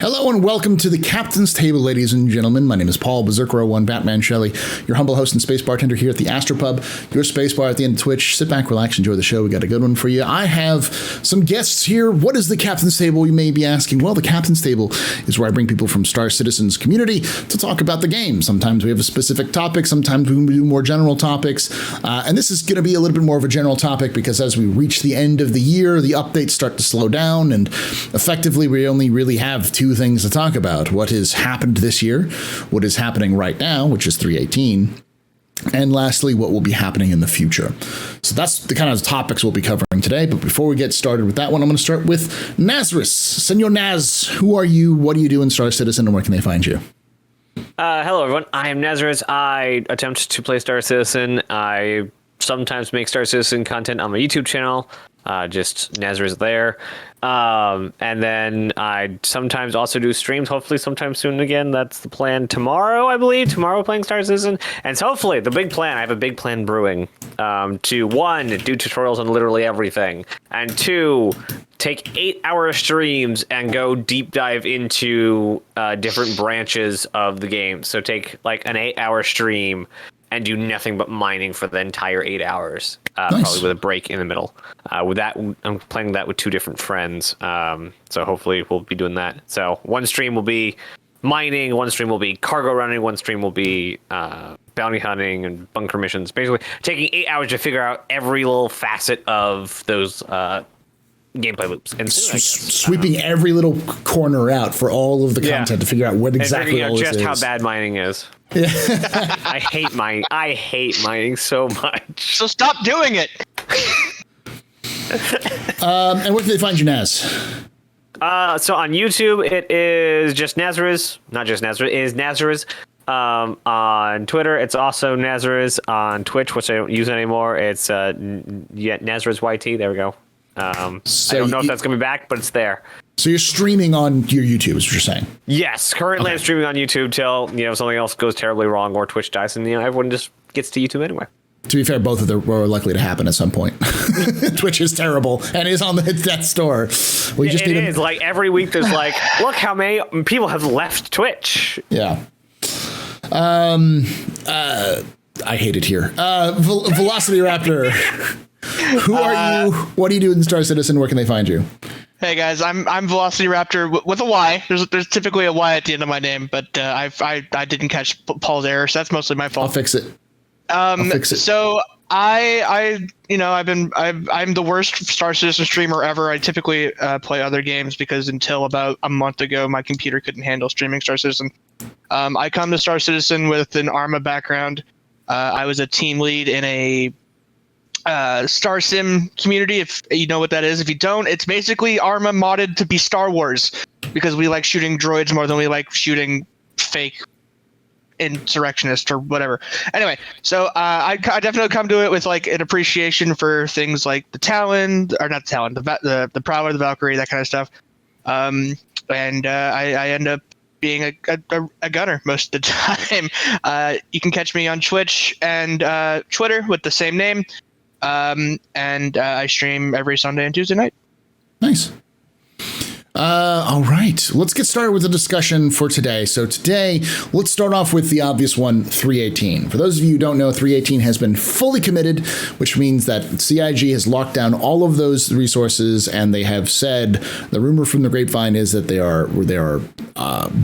Hello and welcome to the Captain's Table, ladies and gentlemen. My name is Paul Berserker01 Batman Shelley, your humble host and space bartender here at the AstroPub, your space bar at the end of Twitch. Sit back, relax, enjoy the show. We got a good one for you. I have some guests here. What is the Captain's Table, you may be asking? Well, the Captain's Table is where I bring people from Star Citizen's community to talk about the game. Sometimes we have a specific topic, sometimes we do more general topics, and this is going to be a little bit more of a general topic because as we reach the end of the year, the updates start to slow down, and effectively we only really have two things to talk about. What has happened this year, what is happening right now, which is 318, and lastly, what will be happening in the future. So that's the kind of topics we'll be covering today. But before we get started with that one, I'm going to start with Nazeris. Senor Naz, who are you? What do you do in Star Citizen, and where can they find you? Hello, everyone. I am Nazeris. I attempt to play Star Citizen. I sometimes make Star Citizen content on my YouTube channel. Just Nazeris there. And then I sometimes also do streams, hopefully sometime soon again. That's the plan tomorrow, I believe. Tomorrow playing Star Citizen. And so hopefully the big plan, I have a big plan brewing, to one, do tutorials on literally everything. And two, take 8-hour streams and go deep dive into different branches of the game. So take like an 8-hour stream and do nothing but mining for the entire 8 hours, nice. Probably with a break in the middle. With that, I'm planning that with two different friends. So hopefully we'll be doing that. So one stream will be mining, one stream will be cargo running, one stream will be bounty hunting and bunker missions. Basically, taking 8 hours to figure out every little facet of those gameplay loops, and sweeping every little corner out for all of the content to figure out what exactly all this is. Just how bad mining is. Yeah. I hate mining. I hate mining so much. So stop doing it. And where can they find you, Naz? So on YouTube, it is just Nazeris. Not just Nazeris. It is Nazeris. On Twitter, it's also Nazeris. On Twitch, which I don't use anymore, it's Nazeris YT. There we go. So I don't know if that's coming back, but it's there. So you're streaming on your YouTube, is what you're saying? Yes, currently I'm streaming on YouTube till something else goes terribly wrong or Twitch dies, and everyone just gets to YouTube anyway. To be fair, both of them are likely to happen at some point. Twitch is terrible and is on the death store. It is like every week. There's like, look how many people have left Twitch. Yeah. I hate it here. VelocitiyRaptor. Who are you? What do you do in Star Citizen? Where can they find you? Hey guys, I'm VelocitiyRaptor with a Y. There's typically a Y at the end of my name, but I didn't catch Paul's error, so that's mostly my fault. I'll fix it. I'll fix it. So I'm the worst Star Citizen streamer ever. I typically play other games because until about a month ago, my computer couldn't handle streaming Star Citizen. I come to Star Citizen with an Arma background. I was a team lead in a Star Sim community, if you know what that is. If you don't, it's basically Arma modded to be Star Wars because we like shooting droids more than we like shooting fake insurrectionists or whatever. Anyway, so I definitely come to it with like an appreciation for things like the Talon, or not the Talon, the Prowler, the Valkyrie, that kind of stuff. And I end up being a gunner most of the time. You can catch me on Twitch and Twitter with the same name. And I stream every Sunday and Tuesday night. Nice. All right, let's get started with the discussion for today. So today, let's start off with the obvious one, 318. For those of you who don't know, 318 has been fully committed, which means that CIG has locked down all of those resources, and they have said, the rumor from the grapevine is that they are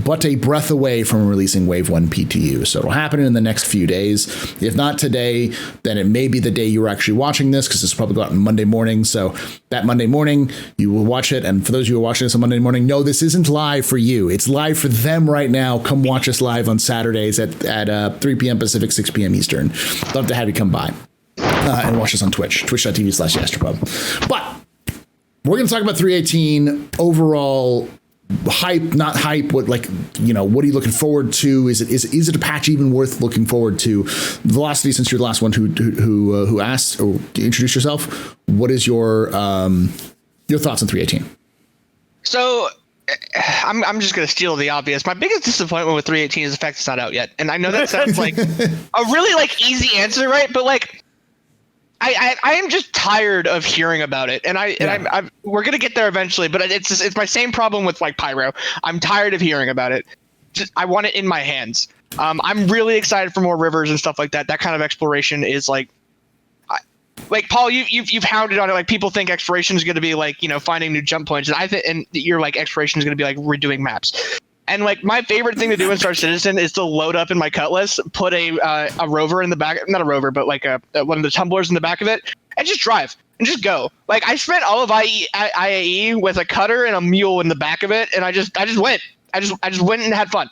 but a breath away from releasing Wave 1 PTU. So it'll happen in the next few days. If not today, then it may be the day you're actually watching this, because this will probably go out on Monday morning. So that Monday morning, you will watch it. And for those of you who are watching this on Monday morning, no, this isn't live for you. It's live for them right now. Come watch us live on Saturdays at 3 p.m. Pacific, 6 p.m. Eastern. Love to have you come by and watch us on Twitch, twitch.tv/TheAstroPub. But we're going to talk about 318 overall. Hype, not hype. What are you looking forward to? Is it a patch even worth looking forward to? Velocity, since you're the last one who asked or introduced yourself, what is your thoughts on 318? So I'm just gonna steal the obvious. My biggest disappointment with 318 is the fact it's not out yet. And I know that sounds like a really easy answer, right? But I am just tired of hearing about it, and we're gonna get there eventually. But it's my same problem with like Pyro. I'm tired of hearing about it. I want it in my hands. I'm really excited for more rivers and stuff like that. That kind of exploration is like Paul, you've hounded on it. Like people think exploration is going to be like finding new jump points, and you're like exploration is going to be like redoing maps. And like my favorite thing to do in Star Citizen is to load up in my Cutlass, put a rover in the back, not a rover, but like one of the tumblers in the back of it, and just drive and just go. Like I spent all of IAE with a cutter and a mule in the back of it, and I just went. I just went and had fun.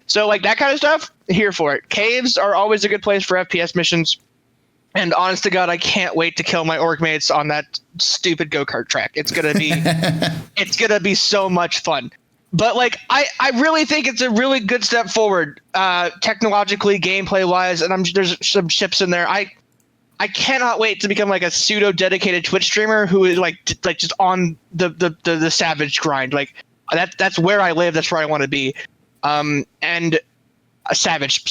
So like that kind of stuff, here for it. Caves are always a good place for FPS missions. And honest to God, I can't wait to kill my orc mates on that stupid go-kart track. It's gonna be so much fun. But like I really think it's a really good step forward, technologically, gameplay wise, and there's some ships in there. I cannot wait to become like a pseudo dedicated Twitch streamer who is like just on the savage grind. Like that's where I live. That's where I want to be. And a salvage.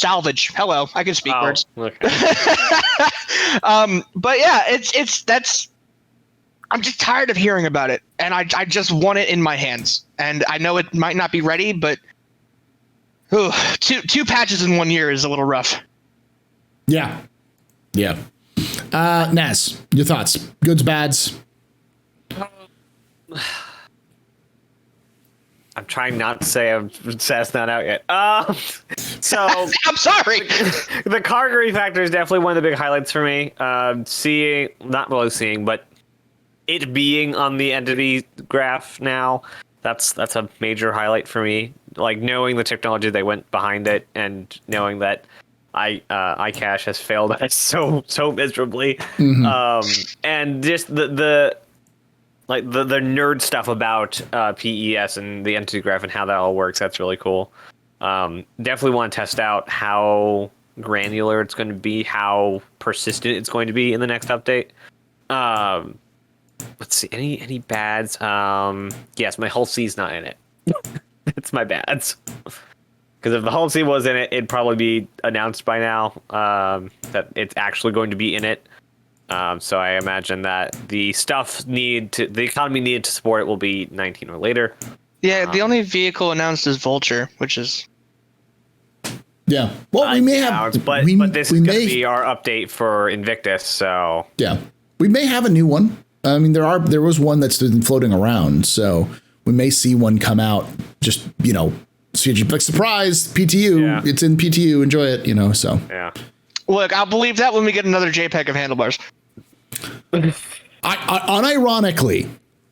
Hello, I can speak words. Okay. But yeah, that's. I'm just tired of hearing about it, and I just want it in my hands. And I know it might not be ready, but two patches in 1 year is a little rough. Yeah. Naz, your thoughts? Goods, bads? I'm trying not to say it's not out yet. So I'm sorry. The cargo factor is definitely one of the big highlights for me. Not really seeing, but it being on the entity graph now, that's a major highlight for me. Like knowing the technology they went behind it, and knowing that iCache has failed us so miserably. Mm-hmm. And just the nerd stuff about PES and the entity graph and how that all works. That's really cool. Definitely want to test out how granular it's going to be, how persistent it's going to be in the next update. Let's see, any bads? Yes, my Hull C's not in it. It's my bads. Because if the Hull C was in it, it'd probably be announced by now that it's actually going to be in it. So I imagine that the economy needed to support it will be 19 or later. Yeah, the only vehicle announced is Vulture, which is. Yeah. Well, we may have. But this is going to be our update for Invictus, so. Yeah. We may have a new one. I mean, there was one that's been floating around, so we may see one come out. Just like surprise PTU. Yeah. It's in PTU. Enjoy it. So. Yeah. Look, I'll believe that when we get another JPEG of handlebars.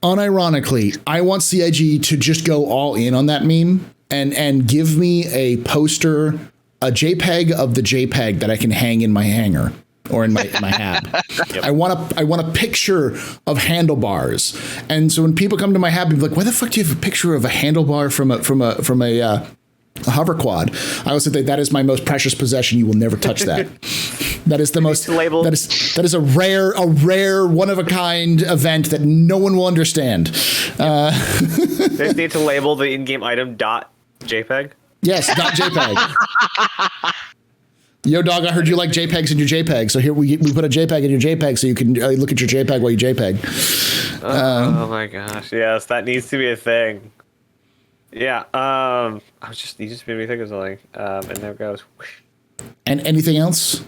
Unironically, I want CIG to just go all in on that meme and give me a poster, a JPEG of the JPEG that I can hang in my hanger or in my hab. Yep. I want a picture of handlebars, and so when people come to my hab, they're like, "Why the fuck do you have a picture of a handlebar from a hover quad?" I would say that is my most precious possession. You will never touch that. That is the most labeled. That is a rare one of a kind event that no one will understand. They need to label the in-game item .jpeg. Yes, .jpeg. Yo, dog, I heard you like JPEGs in your JPEG, so here we put a JPEG in your JPEG so you can look at your JPEG while you JPEG. Oh my gosh, yes, that needs to be a thing. Yeah, you just made me think of something, and there it goes. And anything else?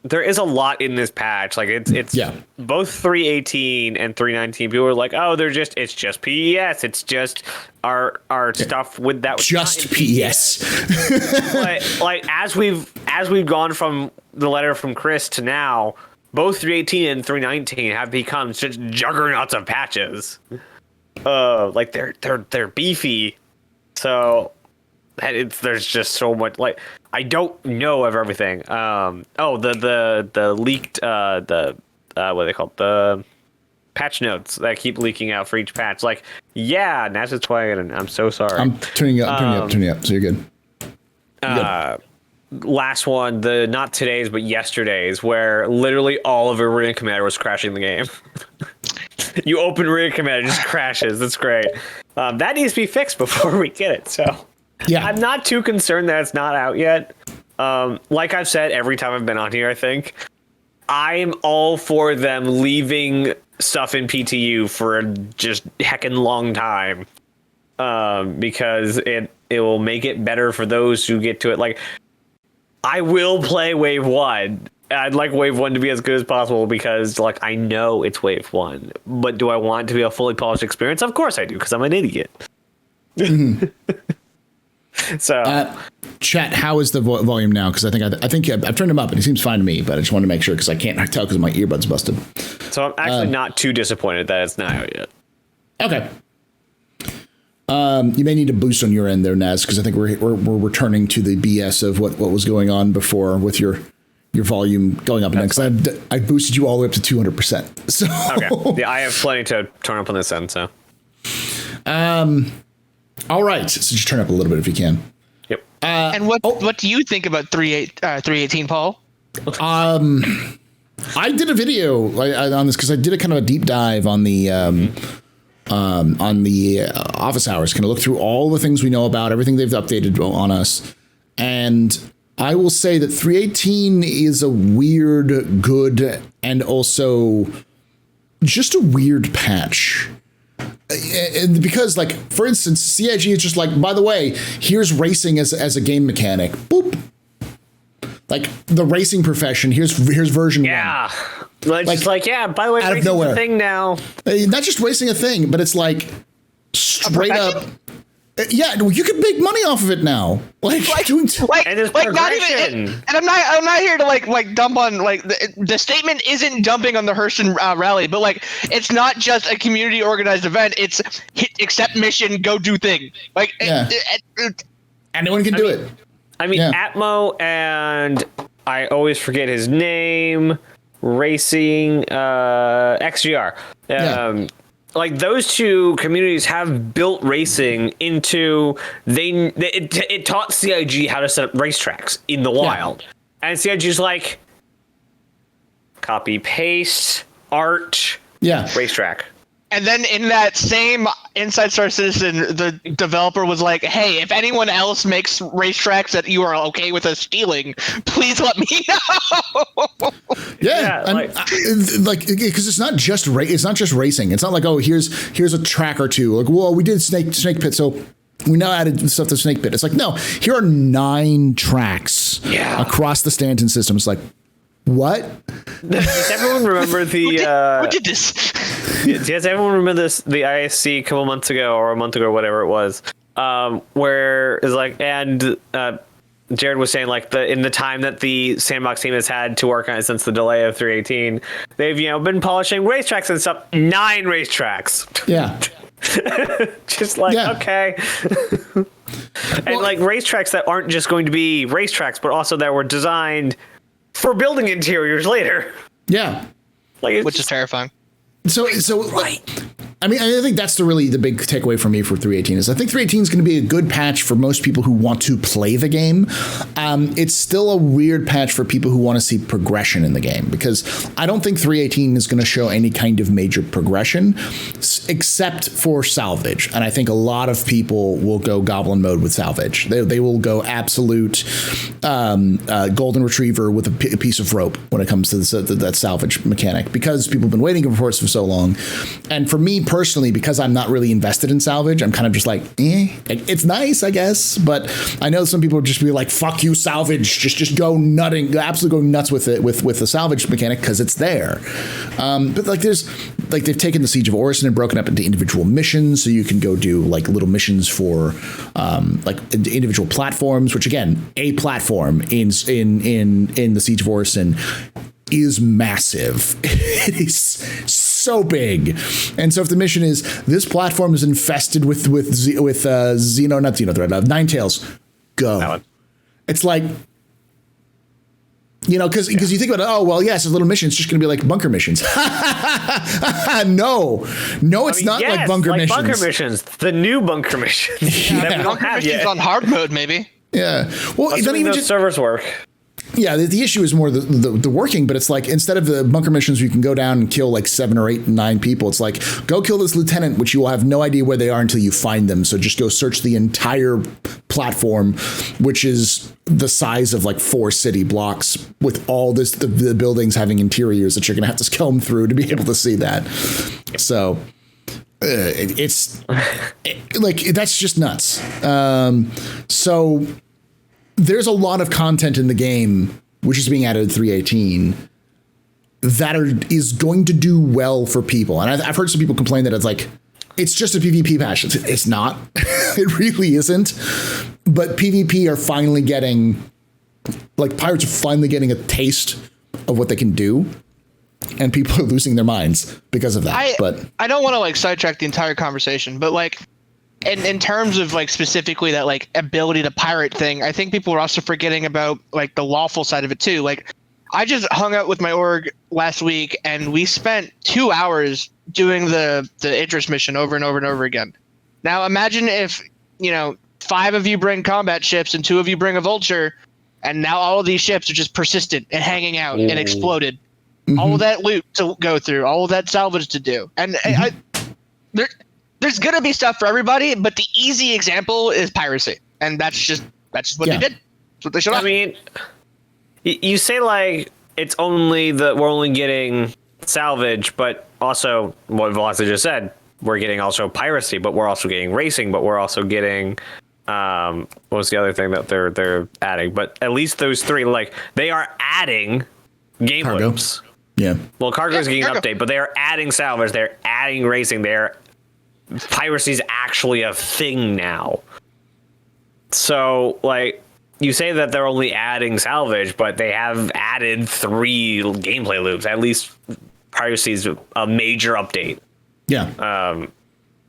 There is a lot in this patch. Like it's both 3.18 and 3.19. People are like, oh, it's just PES. It's just our stuff with that. Just PES. But like as we've gone from the letter from Chris to now, both 3.18 and 3.19 have become just juggernauts of patches. Like they're beefy. So there's just so much. Like I don't know of everything. The leaked what are they called? The patch notes that keep leaking out for each patch. Like, yeah, that's just why I'm so sorry. I'm turning you up, so you're good. Last one, the not today's but yesterday's, where literally all of Arena Commander was crashing the game. You open Arena Commander, it just crashes. That's great. That needs to be fixed before we get it. So yeah, I'm not too concerned that it's not out yet. Like I've said every time I've been on here, I think I'm all for them leaving stuff in PTU for a just heckin' long time, because it will make it better for those who get to it. Like, I will play Wave 1. I'd like Wave 1 to be as good as possible because, like, I know it's Wave 1. But do I want it to be a fully polished experience? Of course I do, because I'm an idiot. Mm-hmm. So, chat, how is the volume now? Because I think I've turned him up and he seems fine to me, but I just wanted to make sure because I can't tell because my earbuds busted. so I'm actually not too disappointed that it's not out yet. Okay. You may need to boost on your end there, Naz, because I think we're returning to the BS of what was going on before with your volume going up and down. Because I boosted you all the way up to 200%. So Okay. Yeah, I have plenty to turn up on this end. So. All right. So just turn up a little bit if you can. Yep. And what do you think about 318, Paul? I did a video on this because I did a kind of a deep dive on the office hours, kind of look through all the things we know about, everything they've updated on us. And I will say that 318 is a weird, good, and also just a weird patch. And because, like, for instance, CIG is just like, by the way, here's racing as a game mechanic. Boop. Like, the racing profession, here's version 1. Yeah. Like, just like, yeah, by the way, out of racing's nowhere. a thing now. Not just racing a thing, but it's like straight up. Yeah, you can make money off of it now. Like And there's not even. progression. And I'm not here to like dump on the statement isn't dumping on the Hurston rally, but like it's not just a community organized event. It's accept mission, go do thing. Like anyone can do it. I mean, Atmo and I always forget his name. Racing, XGR. Like those two communities have built racing into it taught CIG how to set up racetracks in the wild, and CIG's like copy paste art, racetrack. And then in that same Inside Star Citizen, the developer was like, hey, if anyone else makes racetracks that you are okay with us stealing, please let me know. Because it's not just racing. It's not like, oh, here's a track or two. Like, well, we did Snake Pit, so we now added stuff to Snake Pit. It's like, no, here are 9 tracks across the Stanton system. It's like, what? Does everyone remember who did this? Does everyone remember the ISC a couple months ago or a month ago, or whatever it was, where it's like, and Jared was saying like in the time that the Sandbox team has had to work on it since the delay of 318, they've been polishing racetracks and stuff. 9 racetracks. Yeah. Just like okay. And like racetracks that aren't just going to be racetracks, but also that were designed for building interiors later. Yeah. Like which is terrifying. So right. I mean, I think that's the big takeaway for me for 318 is I think 318 is going to be a good patch for most people who want to play the game. It's still a weird patch for people who want to see progression in the game, because I don't think 318 is going to show any kind of major progression except for salvage. And I think a lot of people will go goblin mode with salvage. They will go absolute golden retriever with a piece of rope when it comes to that salvage mechanic, because people have been waiting for it for so long. And for me personally, because I'm not really invested in salvage, I'm kind of just like, it's nice, I guess. But I know some people would just be like, fuck you, salvage. Just go nutting, absolutely go nuts with it, with the salvage mechanic, because it's there. But like they've taken the Siege of Orison and broken up into individual missions, so you can go do like little missions for like individual platforms, which again, a platform in the Siege of Orison is massive. It is so big. And so if the mission is this platform is infested with Ninetales, go. It's like, because you think about it, oh, well, yes, a little mission. It's just going to be like bunker missions. No, it's not like bunker missions. Bunker missions, the new bunker missions. That we don't bunker have missions yet. on hard mode, maybe. Yeah. Well, then even those servers work. Yeah, the issue is more the working, but it's like instead of the bunker missions where you can go down and kill like 7 or 8 9 people, it's like go kill this lieutenant, which you will have no idea where they are until you find them. So just go search the entire platform, which is the size of like 4 city blocks, with all this the buildings having interiors that you're gonna have to comb through to be able to see that. So it's like that's just nuts. So there's a lot of content in the game which is being added to 3.18 that is going to do well for people. And I've heard some people complain that it's like, it's just a PvP patch. It's not. It really isn't. But PvP are finally getting, like, pirates are finally getting a taste of what they can do. And people are losing their minds because of that. I don't want to, like, sidetrack the entire conversation, but, like, in terms of, like, specifically that, like, ability to pirate thing, I think people are also forgetting about, like, the lawful side of it, too. Like, I just hung out with my org last week, and we spent 2 hours doing the interest mission over and over and over again. Now, imagine if, 5 of you bring combat ships and 2 of you bring a vulture, and now all of these ships are just persistent and hanging out and exploded. Mm-hmm. All of that loot to go through, all of that salvage to do. And there's going to be stuff for everybody, but the easy example is piracy. And that's just what they did. That's what they showed off. I mean, you say like we're only getting salvage, but also what Velocity just said, we're getting also piracy, but we're also getting racing, but we're also getting what was the other thing that they're adding? But at least those 3, like, they are adding game loops. Yeah. Well, cargo's getting an update, but they are adding salvage, they're adding racing, piracy's actually a thing now. So, like, you say that they're only adding salvage, but they have added 3 gameplay loops. At least piracy's a major update. Yeah.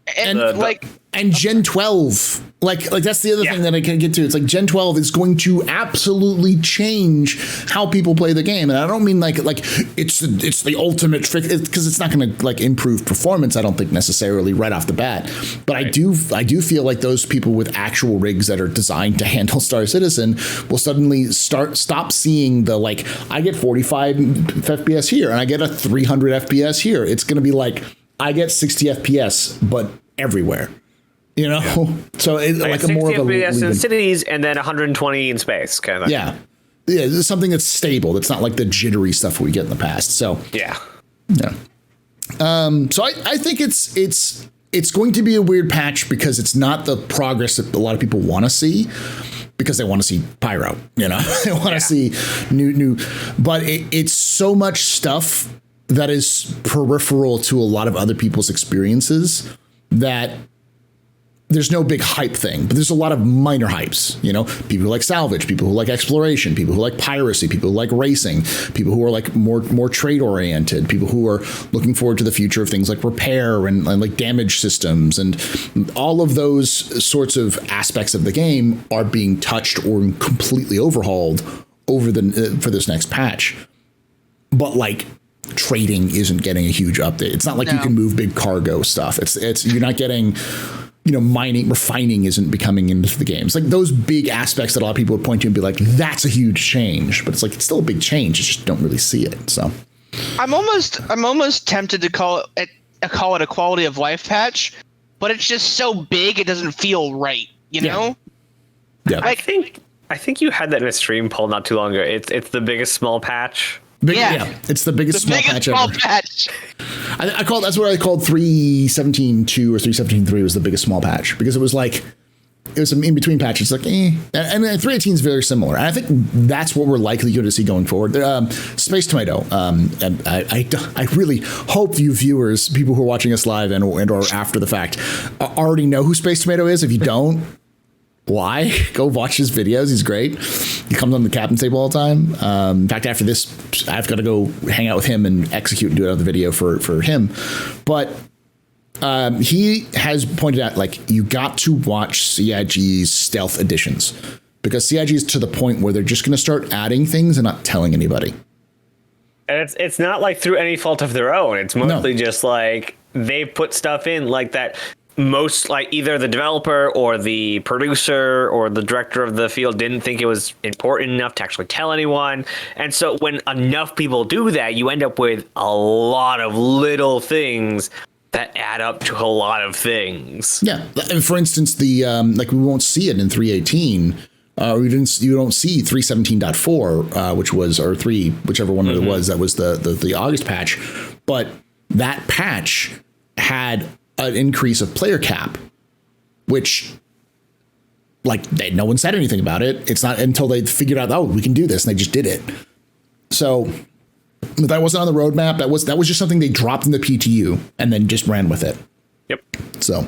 And Gen 12, like that's the other thing that I can get to. It's like Gen 12 is going to absolutely change how people play the game, and I don't mean like it's the ultimate trick, because it's not going to like improve performance, I don't think, necessarily right off the bat. But right. I do feel like those people with actual rigs that are designed to handle Star Citizen will suddenly stop seeing the, like, I get 45 FPS here and I get a 300 FPS here. It's going to be like, I get 60 FPS, but everywhere, So it's like a more of a FPS in cities and then 120 in space, kind of. Yeah, it's something that's stable. That's not like the jittery stuff we get in the past. So yeah. So I think it's going to be a weird patch, because it's not the progress that a lot of people want to see, because they want to see pyro. They want to see new, but it's so much stuff that is peripheral to a lot of other people's experiences that there's no big hype thing, but there's a lot of minor hypes. People who like salvage, people who like exploration, people who like piracy, people who like racing, people who are like more trade oriented, people who are looking forward to the future of things like repair and like damage systems, and all of those sorts of aspects of the game are being touched or completely overhauled for this next patch. But like, trading isn't getting a huge update. It's not like you can move big cargo stuff. It's you're not getting, refining isn't becoming into the games. Like those big aspects that a lot of people would point to and be like, that's a huge change. But it's like, it's still a big change. You just don't really see it. So I'm almost tempted to call it a quality of life patch, but it's just so big it doesn't feel right. Yeah. I think you had that in a stream, Paul, not too long ago. It's the biggest small patch. It's the biggest small patch ever. That's what I called 3.17.2 or 3.17.3 was the biggest small patch, because it was some in between patches. Like, and 3.18 is very similar. And I think that's what we're likely going to see going forward. Space Tomato. And I really hope you viewers, people who are watching us live and or after the fact, already know who Space Tomato is. If you don't, why? Go watch his videos. He's great. He comes on the captain's table all the time. In fact, after this, I've got to go hang out with him and execute and do another video for him. But he has pointed out, like, you got to watch CIG's stealth editions, because CIG is to the point where they're just going to start adding things and not telling anybody. And it's not like through any fault of their own. It's mostly just like they put stuff in like that. Most, like, either the developer or the producer or the director of the field didn't think it was important enough to actually tell anyone. And so when enough people do that, you end up with a lot of little things that add up to a lot of things. Yeah, and for instance, the like we won't see it in 318. You don't see 317.4, which was, or 3, whichever one it was, that was the August patch. But that patch had an increase of player cap, which, like, no one said anything about it. It's not until they figured out, oh, we can do this, and they just did it. So that wasn't on the roadmap. That was just something they dropped in the PTU and then just ran with it. Yep. So,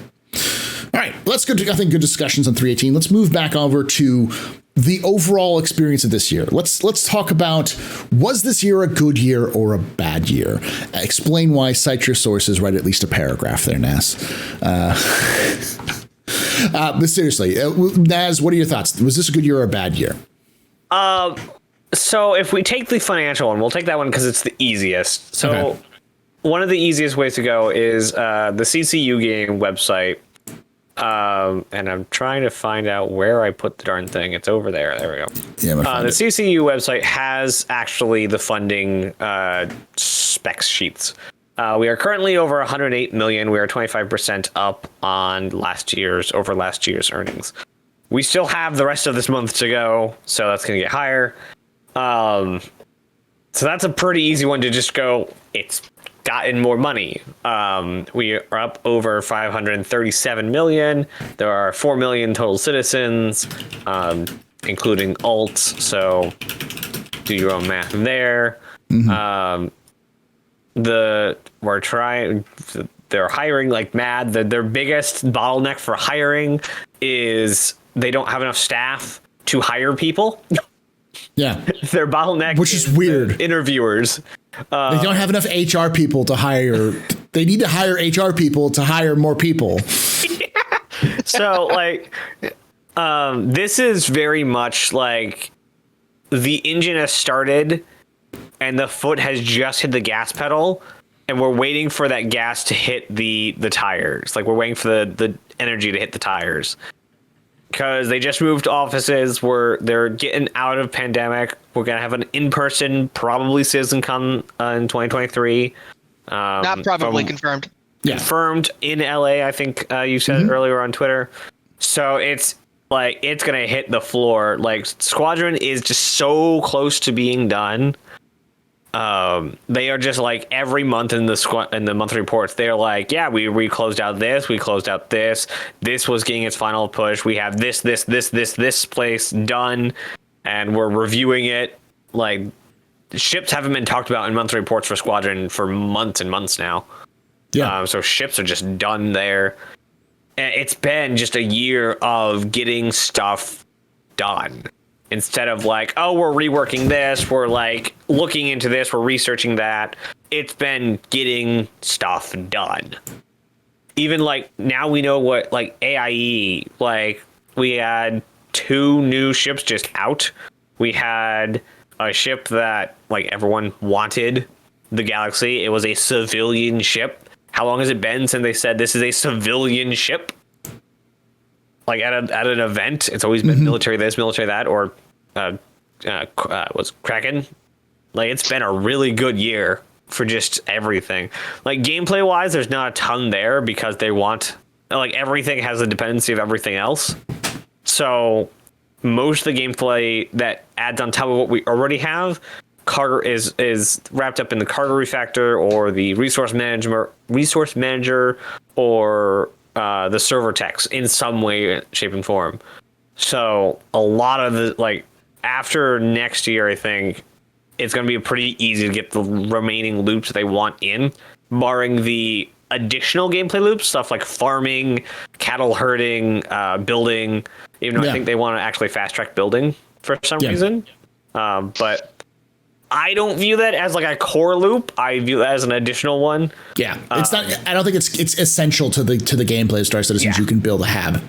all right, let's go to, I think, good discussions on 318. Let's move back over to the overall experience of this year. Let's talk about, was this year a good year or a bad year? Explain why. Cite your sources. Write at least a paragraph there, Nas. But seriously, Naz, what are your thoughts? Was this a good year or a bad year? So if we take the financial one, we'll take that one because it's the easiest. So okay. One of the easiest ways to go is the CCU game website. And I'm trying to find out where I put the darn thing. It's over there. There we go. Yeah, the CCU website has actually the funding specs sheets. We are currently over 108 million. We are 25% up on last year's earnings. We still have the rest of this month to go, so that's going to get higher. So that's a pretty easy one to just go, it's gotten more money. We are up over 537 million. There are 4 million total citizens, including alts. So do your own math there. Mm-hmm. They're hiring like mad. Their biggest bottleneck for hiring is they don't have enough staff to hire people. Yeah. Their bottleneck, which is weird. Interviewers. They don't have enough HR people to hire. They need to hire HR people to hire more people. Yeah. So like, this is very much like the engine has started and the foot has just hit the gas pedal, and we're waiting for that gas to hit the tires. Like, we're waiting for the energy to hit the tires. Because they just moved offices, they're getting out of pandemic. We're going to have an in-person, probably CitizenCon in 2023. Not probably, confirmed. Confirmed in LA, I think you said earlier on Twitter. So it's like, it's going to hit the floor. Like, Squadron is just so close to being done. They are just like every month in the monthly reports, they're like, yeah, we closed out this, we closed out this. This was getting its final push. We have this place done, and we're reviewing it. Like, ships haven't been talked about in monthly reports for Squadron for months and months now. Yeah. So ships are just done there. And it's been just a year of getting stuff done. Instead of like, oh, we're reworking this, we're like looking into this, we're researching that. It's been getting stuff done. Even like now we know what like AIE, like we had 2 new ships just out. We had a ship that like everyone wanted, the Galaxy. It was a civilian ship. How long has it been since they said this is a civilian ship? Like at an event, it's always been military this, military that, or was Kraken. Like, it's been a really good year for just everything. Like, gameplay wise, there's not a ton there because they want, like, everything has a dependency of everything else. So most of the gameplay that adds on top of what we already have, cargo is wrapped up in the cargo refactor or the resource manager, or the server text in some way, shape, and form. So a lot of the, like, after next year, I think it's going to be pretty easy to get the remaining loops they want in, barring the additional gameplay loops, stuff like farming, cattle herding, building, even though I think they want to actually fast track building for some reason. But I don't view that as like a core loop. I view that as an additional one. Yeah, it's not. I don't think it's essential to the gameplay of Star Citizen. You can build a hab.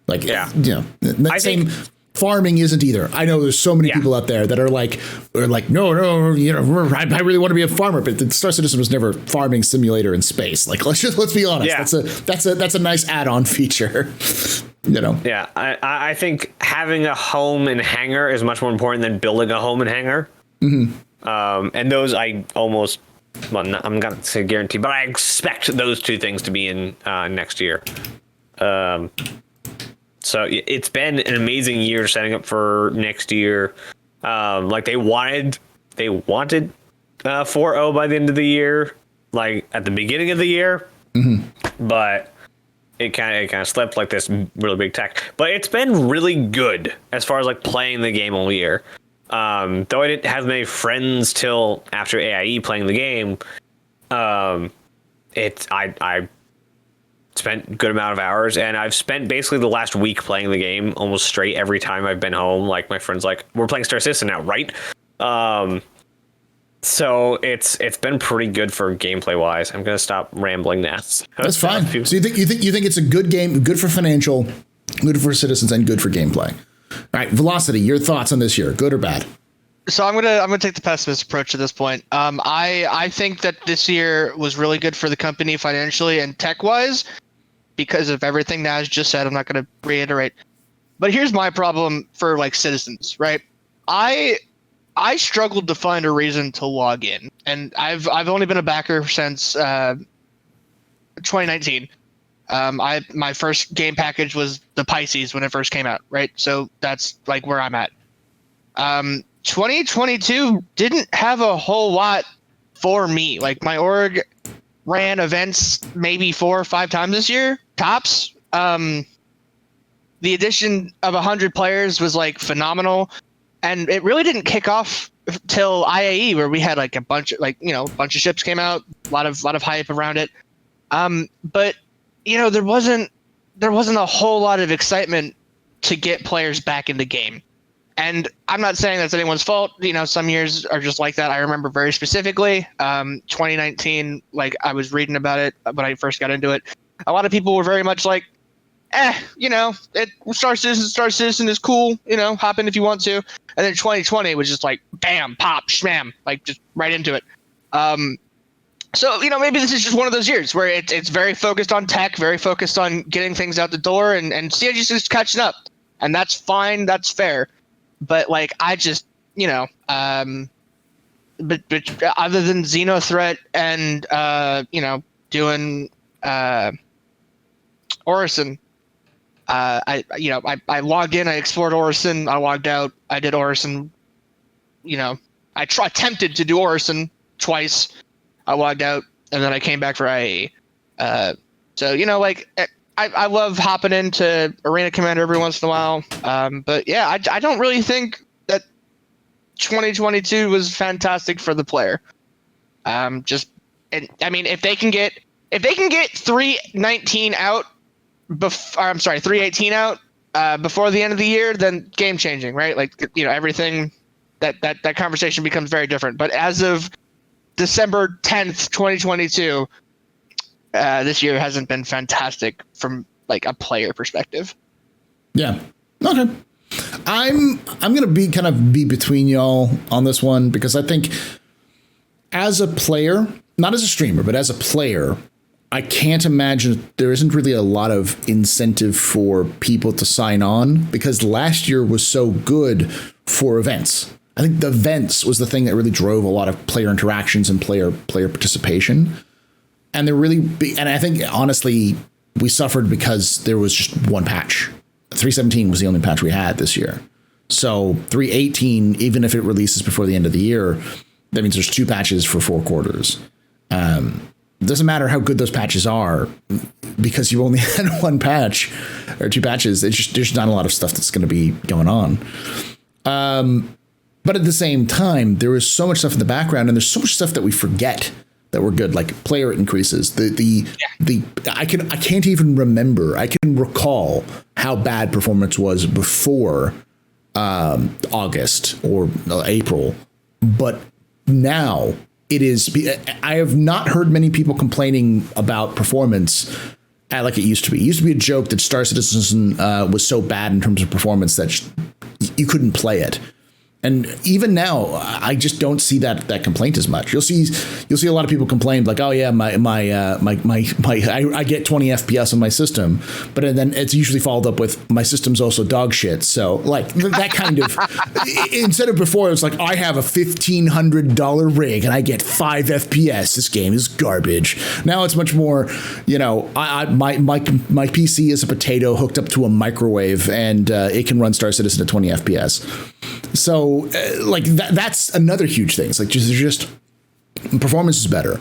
Like, I think farming isn't either. I know there's so many people out there that are like no, you know, I really want to be a farmer, but the Star Citizen was never farming simulator in space. Like, let's be honest. Yeah. That's a nice add-on feature. You know. Yeah, I think having a home and hangar is much more important than building a home and hangar. Mm-hmm. And those I almost well, I'm not going to say guarantee, but I expect those two things to be in next year. So it's been an amazing year setting up for next year. Like they wanted 4.0 by the end of the year, like at the beginning of the year, but it kind of slipped like this really big tech. But it's been really good as far as like playing the game all year. Though I didn't have many friends till after AIE playing the game, I spent a good amount of hours, and I've spent basically the last week playing the game almost straight every time I've been home. Like my friends like, we're playing Star Citizen now, right? So it's been pretty good for gameplay wise. I'm gonna stop rambling now. That's fine. So you think it's a good game, good for financial, good for citizens, and good for gameplay. All right, Velocity, your thoughts on this year, good or bad? So I'm gonna take the pessimist approach at this point. I think that this year was really good for the company financially and tech wise because of everything Naz just said. I'm not gonna reiterate, but here's my problem for like citizens, right? I struggled to find a reason to log in, and I've only been a backer since 2019. My first game package was the Pisces when it first came out, right? So that's like where I'm at. 2022 didn't have a whole lot for me. Like my org ran events maybe 4 or 5 times this year, tops. The addition of 100 players was like phenomenal, and it really didn't kick off till IAE, where we had like a bunch of ships came out, a lot of hype around it. But there wasn't a whole lot of excitement to get players back in the game. And I'm not saying that's anyone's fault. Some years are just like that. I remember very specifically 2019, like I was reading about it when I first got into it. A lot of people were very much like, Star Citizen is cool, hop in if you want to. And then 2020 was just like, bam, pop, shmam, like just right into it. So, maybe this is just one of those years where it's very focused on tech, very focused on getting things out the door, and CIG's just catching up. And that's fine, that's fair. But like, I just, but other than Xenothreat and, doing Orison, I logged in, I explored Orison, I logged out, I did Orison, I attempted to do Orison twice, I logged out, and then I came back for IAE. So, I love hopping into Arena Commander every once in a while. But yeah, I don't really think that 2022 was fantastic for the player. If they can get 319 out, 318 out before the end of the year, then game changing, right? Like, everything that conversation becomes very different. But as of December 10th, 2022, this year hasn't been fantastic from like a player perspective. Yeah. Okay. I'm gonna be between y'all on this one, because I think as a player, not as a streamer, but as a player, I can't imagine there isn't really a lot of incentive for people to sign on, because last year was so good for events. I think the events was the thing that really drove a lot of player interactions and player participation. And they're really big. And I think, honestly, we suffered because there was just one patch. 3.17 was the only patch we had this year. So 3.18, even if it releases before the end of the year, that means there's 2 patches for 4 quarters. It doesn't matter how good those patches are, because you only had 1 patch or 2 patches. There's not a lot of stuff that's going to be going on. But at the same time, there is so much stuff in the background, and there's so much stuff that we forget that were good, like player increases. I can't even remember. I can recall how bad performance was before August or April, but now it is. I have not heard many people complaining about performance like it used to be. It used to be a joke that Star Citizen was so bad in terms of performance that you couldn't play it. And even now, I just don't see that complaint as much. You'll see a lot of people complain like, "Oh yeah, I get 20 FPS on my system," but then it's usually followed up with, "My system's also dog shit." So like that kind of instead of before, it's like, "I have a $1,500 rig and I get 5 FPS. This game is garbage." Now it's much more, my PC is a potato hooked up to a microwave and it can run Star Citizen at 20 FPS. So, that's another huge thing. It's like just performance is better.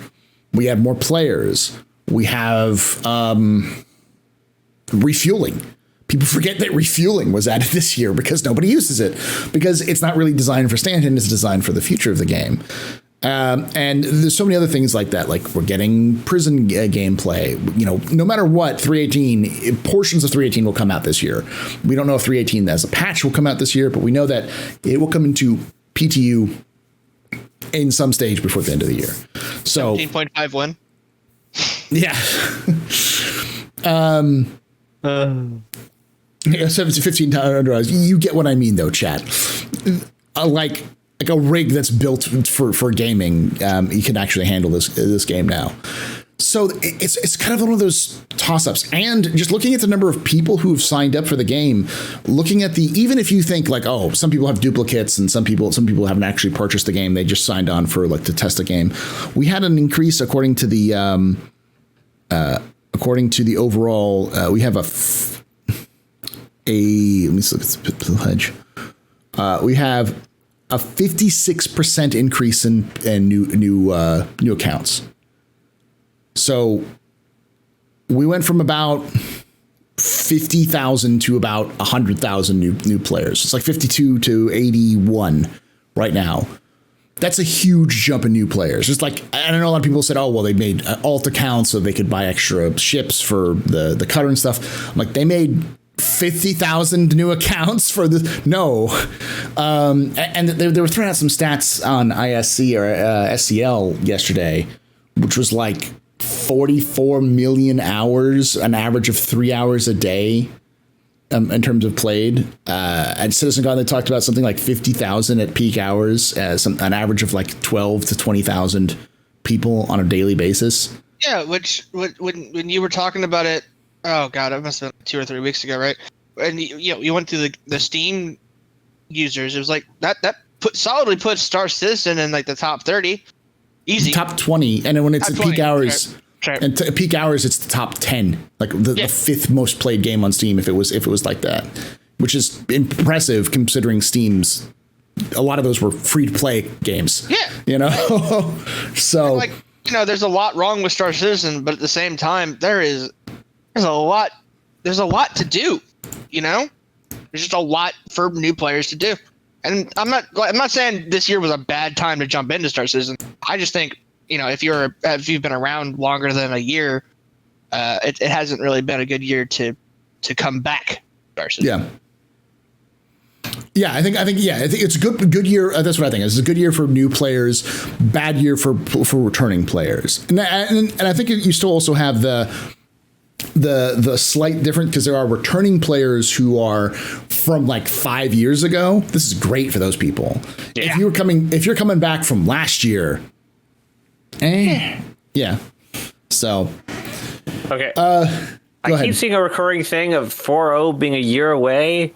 We have more players. We have refueling. People forget that refueling was added this year because nobody uses it, because it's not really designed for stand-in. It's designed for the future of the game. And there's so many other things like that. Like we're getting prison gameplay. No matter what, 3.18 portions of 3.18 will come out this year. We don't know if 3.18 as a patch will come out this year, but we know that it will come into PTU in some stage before the end of the year. So 17.51. Yeah. 15 times. You get what I mean, though, chat. Like a rig that's built for gaming, you can actually handle this game now. So it's kind of one of those toss-ups. And just looking at the number of people who've signed up for the game, looking at even if you think like, oh, some people have duplicates and some people haven't actually purchased the game, they just signed on for to test the game. We had an increase according to the overall. We have let me look at the pledge. We have a 56% increase in new accounts. So we went from about 50,000 to about 100,000 new players. It's like 52 to 81 right now. That's a huge jump in new players. Just like, I don't know, a lot of people said, oh, well, they made alt accounts so they could buy extra ships for the cutter and stuff. I'm like, they made 50,000 new accounts for this. No. And they were throwing out some stats on ISC or SCL yesterday, which was like 44 million hours, an average of 3 hours a day in terms of played. At CitizenCon, they talked about something like 50,000 at peak hours, an average of like 12 to 20,000 people on a daily basis. Yeah, which when you were talking about it, oh god, it must have been 2 or 3 weeks ago, right? And you went through the Steam users. It was like that solidly puts Star Citizen in like the top 30, easy. Top 20, and then when it's at peak hours, sure. And at peak hours, it's the top 10, like the fifth most played game on Steam. If it was like that, which is impressive considering Steam's. A lot of those were free to play games. Yeah, So there's a lot wrong with Star Citizen, but at the same time, there's a lot to do. There's just a lot for new players to do. And I'm not saying this year was a bad time to jump into Star Citizen. I just think, if you've been around longer than a year, it hasn't really been a good year to come back. Star Citizen. Yeah, I think it's a good year. That's what I think. It's a good year for new players, bad year for returning players. And I think you still also have the slight difference, because there are returning players who are from like 5 years ago. This is great for those people. Yeah. If you're coming back from last year, yeah. So okay. I keep seeing a recurring thing of 4.0 being a year away.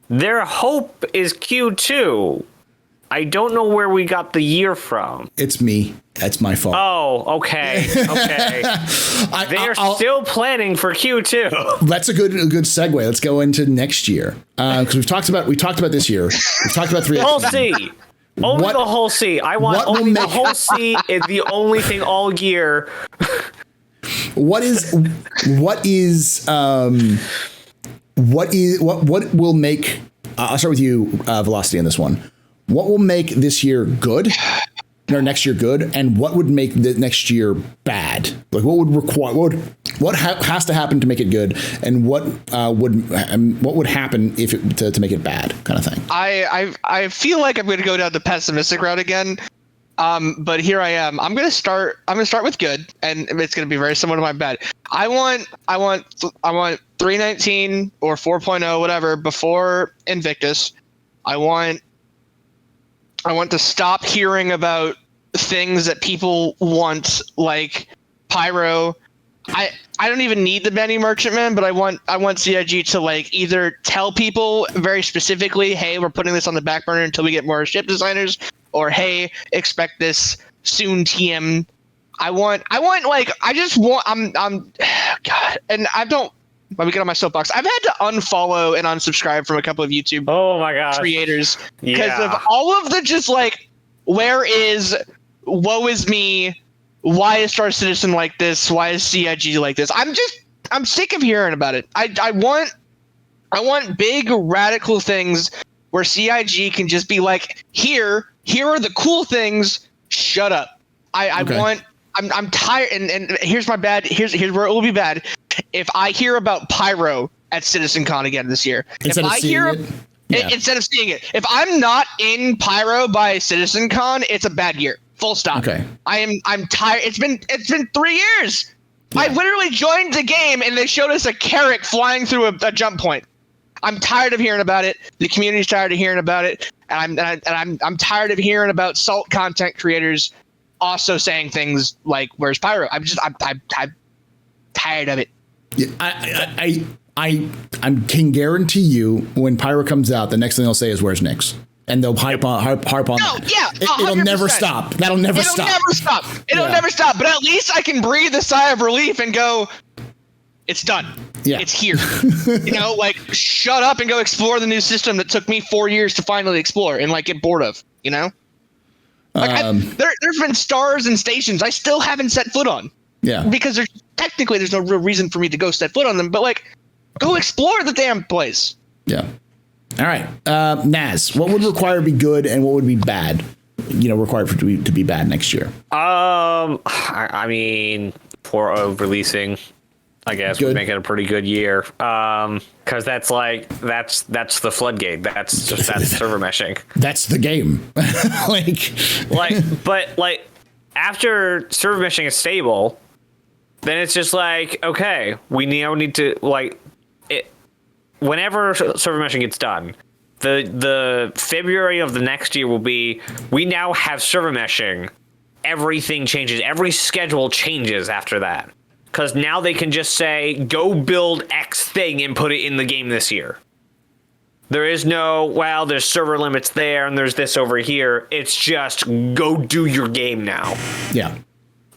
Their hope is Q2. I don't know where we got the year from. It's me. That's my fault. Oh, okay. They are still planning for Q2. That's a good segue. Let's go into next year, because we talked about this year. We've talked about 3. Whole C. Only the whole C. I want only the whole C is the only thing all year. What will make? I'll start with you, Velocity, on this one. What will make this year good, or next year good, and what would make the next year bad? Like, what would require? What has to happen to make it good, and what would happen if to make it bad, kind of thing? I feel like I'm going to go down the pessimistic route again, but here I am. I'm going to start with good, and it's going to be very similar to my bad. I want 3.19 or 4.0, whatever, before Invictus. I want I want to stop hearing about things that people want, like Pyro. I don't even need the Benny Merchantman, but I want CIG to like either tell people very specifically, hey, we're putting this on the back burner until we get more ship designers, or hey, expect this soon, TM. I'm God, and I don't. Let me get on my soapbox. I've had to unfollow and unsubscribe from a couple of YouTube Oh my gosh. creators because of all of the just like, where is, woe is me, why is Star Citizen like this? Why is CIG like this? I'm sick of hearing about it. I want big radical things where CIG can just be like, here are the cool things. Shut up. I'm tired, and here's my bad. Here's where it will be bad. If I hear about Pyro at CitizenCon again this year, Instead of seeing Okay. I'm tired. It's been 3 years. Yeah. I literally joined the game and they showed us a carrot flying through a jump point. I'm tired of hearing about it. The community's tired of hearing about it, and I'm tired of hearing about salt content creators also saying things like, "Where's Pyro?" I'm tired of it. Yeah, I can guarantee you when Pyro comes out, the next thing they'll say is, "Where's Nyx?" And they'll harp on that. Yeah, it'll never stop. It'll never stop. It'll never stop. But at least I can breathe a sigh of relief and go, it's done. Yeah. It's here. Like, shut up and go explore the new system that took me 4 years to finally explore and like get bored of. Like there's been stars and stations I still haven't set foot on. Yeah. Because there's no real reason for me to go set foot on them. But like, go explore the damn place. Yeah. All right, Naz, what would require to be good and what would be bad? Required for to be bad next year. I mean, for releasing, I guess would make it a pretty good year. Because that's the floodgate. That's server meshing. That's the game. but after server meshing is stable, then it's just like, okay, we now need to like it. Whenever server meshing gets done, the February of the next year will be, we now have server meshing. Everything changes. Every schedule changes after that. Because now they can just say, go build X thing and put it in the game this year. There is no, well, there's server limits there and there's this over here. It's just, go do your game now. Yeah.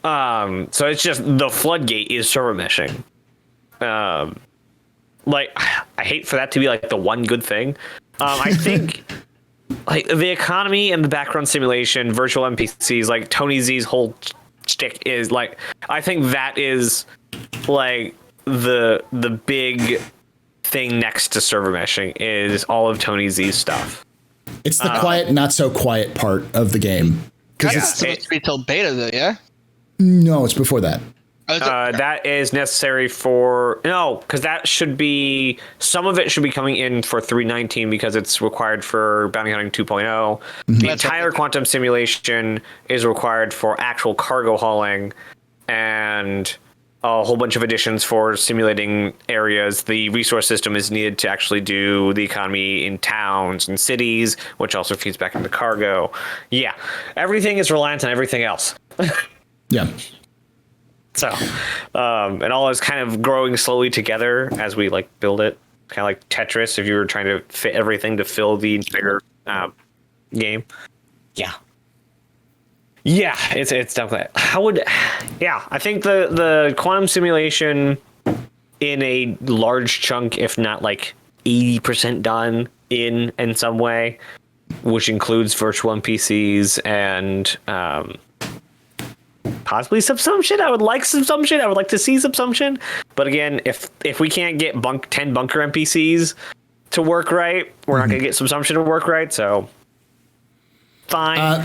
So it's just, the floodgate is server meshing. I hate for that to be like the one good thing. I think like the economy and the background simulation, virtual NPCs, like Tony Z's whole shtick is like, I think that is like the big thing next to server meshing is all of Tony Z's stuff. It's the quiet, not so quiet part of the game. Because it's supposed to be till beta though, yeah? No, it's before that. That is necessary because that should be, some of it should be coming in for 3.19 because it's required for Bounty Hunting 2.0. Mm-hmm. The entire quantum simulation is required for actual cargo hauling and a whole bunch of additions for simulating areas. The resource system is needed to actually do the economy in towns and cities, which also feeds back into cargo. Yeah, everything is reliant on everything else. Yeah. So, and all is kind of growing slowly together as we like build it, kind of like Tetris. If you were trying to fit everything to fill the entire game, yeah, it's definitely. I think the quantum simulation in a large chunk, if not like 80% done in some way, which includes virtual NPCs and possibly subsumption. I would like subsumption. I would like to see subsumption. But again, if we can't get 10 bunker NPCs to work right, we're not going to get subsumption to work right. So fine.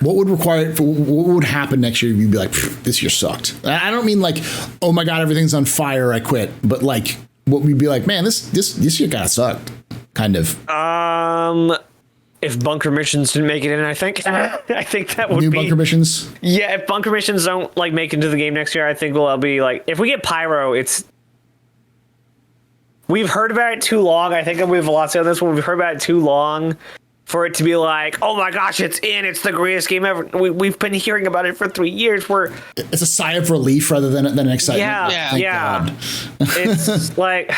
What would happen next year if you'd be like, this year sucked? I don't mean like, oh my God, everything's on fire, I quit. But like, what we'd be like, man, this year kind of sucked. Kind of. If bunker missions didn't make it in, I think that would be new bunker missions. Yeah, if bunker missions don't like make it into the game next year, I think we'll be like, if we get Pyro, we've heard about it too long. I think we have Velocity on this one. We've heard about it too long for it to be like, oh my gosh, it's the greatest game ever. We've been hearing about it for 3 years. It's a sigh of relief rather than an excitement. Yeah. God. It's like,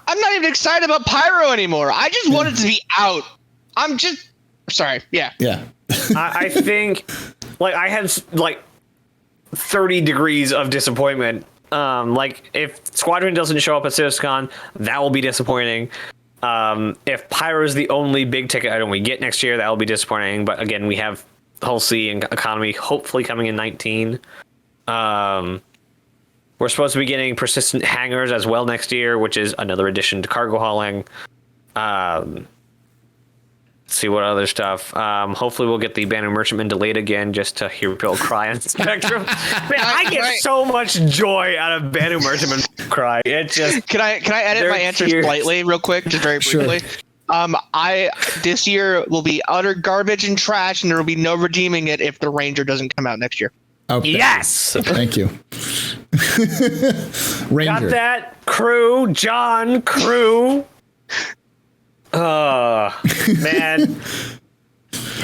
I'm not even excited about Pyro anymore. I just want it to be out. I'm just sorry. Yeah. Yeah. I think like I had like 30 degrees of disappointment. Like if Squadron doesn't show up at CitizenCon, that will be disappointing. If Pyro is the only big ticket item we get next year, that will be disappointing. But again, we have Hull C and Economy hopefully coming in 19. We're supposed to be getting persistent hangars as well next year, which is another addition to cargo hauling. See what other stuff. Hopefully we'll get the Banu Merchantman delayed again just to hear people cry on Spectrum. Man, I get so much joy out of Banu Merchantman cry. It just Can I edit my answer slightly real quick, just very briefly? Sure. This year will be utter garbage and trash, and there will be no redeeming it if the Ranger doesn't come out next year. Okay. Yes. Thank you. Ranger. Got that, crew, John, crew. Man.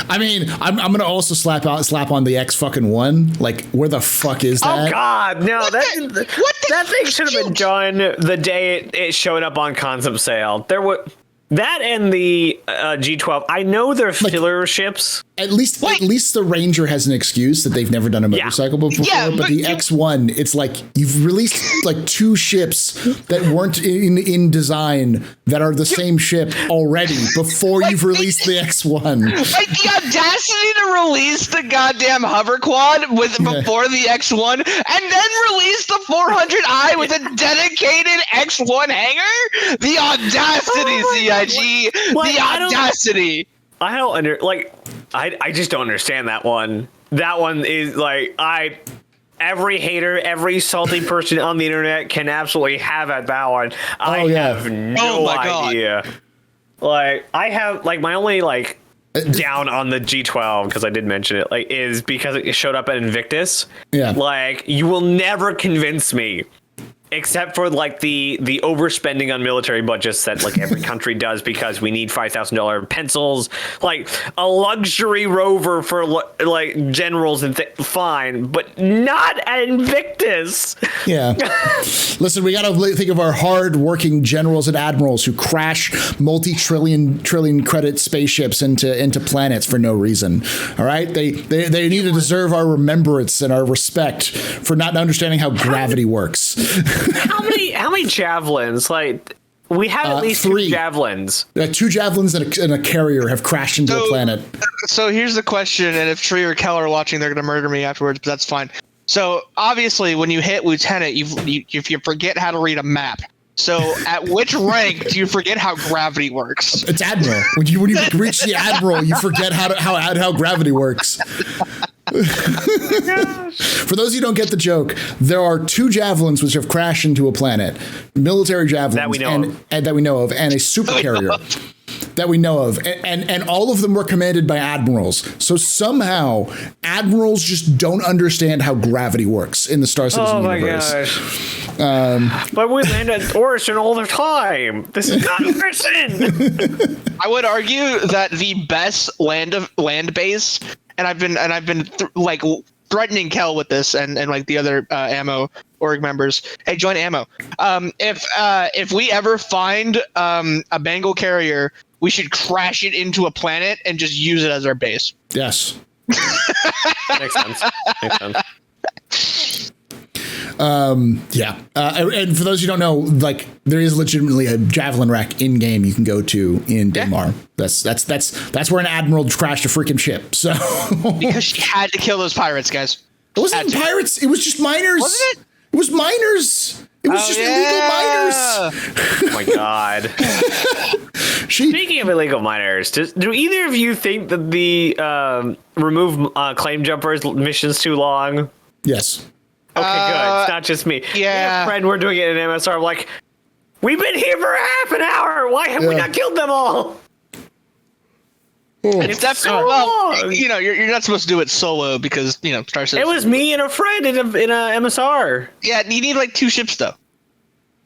I mean, I'm gonna also slap on the X fucking one. Like, where the fuck is that? Oh God, no! That thing should have been done the day it showed up on concept sale. There were that and the G12. I know they're filler ships. At least the Ranger has an excuse that they've never done a motorcycle before. Yeah, but the X1, it's like you've released like 2 ships that weren't in design that are the same ship already before you've released the X1. Like the audacity to release the goddamn hover quad before the X1, and then release the 400i with a dedicated X1 hangar. The audacity, CIG. The audacity. I just don't understand that one. That one is like every hater, every salty person on the internet can absolutely have at that one. I have no idea. Like I have like my only like down on the G12 because I did mention it like is because it showed up at Invictus. Yeah. Like you will never convince me. Except for like the overspending on military budgets that like every country does because we need $5,000 pencils, like a luxury rover for like generals and fine, but not at Invictus. Yeah. Listen, we got to think of our hard-working generals and admirals who crash multi-trillion credit spaceships into planets for no reason. All right, they need to deserve our remembrance and our respect for not understanding how gravity works. How many javelins? Like we have at least 3 2 javelins. 2 javelins and a carrier have crashed into a planet. So here's the question, and if Tree or Keller are watching, they're going to murder me afterwards, but that's fine. So obviously, when you hit Lieutenant, you forget how to read a map. So at which rank do you forget how gravity works? It's Admiral. When you reach the Admiral, you forget how gravity works. For those who don't get the joke, there are 2 javelins which have crashed into a planet, military javelins that we know of, and a supercarrier that we know of, and all of them were commanded by admirals. So somehow admirals just don't understand how gravity works in the Star Citizen universe. Gosh. But we land at Orison all the time. This is not Orison. I would argue that the best land base. And I've been like threatening Kel with this and like the other ammo org members. Hey, join ammo. If we ever find a Bengal carrier, we should crash it into a planet and just use it as our base. Yes. Makes sense. Yeah. And for those who don't know, like there is legitimately a javelin rack in game you can go to in Daymar. That's where an admiral crashed a freaking ship. So because she had to kill those pirates, guys. It wasn't pirates. It was just miners. Wasn't it? It was miners. It was just illegal miners. Oh my God. Speaking of illegal miners, do either of you think that the remove claim jumpers mission's too long? Yes. Okay, good. It's not just me. Yeah. Friend, we're doing it in MSR. I'm like, we've been here for half an hour. Why have we not killed them all? It's definitely long. You know, you're not supposed to do it solo because Star Citizen. It was me and a friend in a MSR. Yeah, you need like 2 ships though,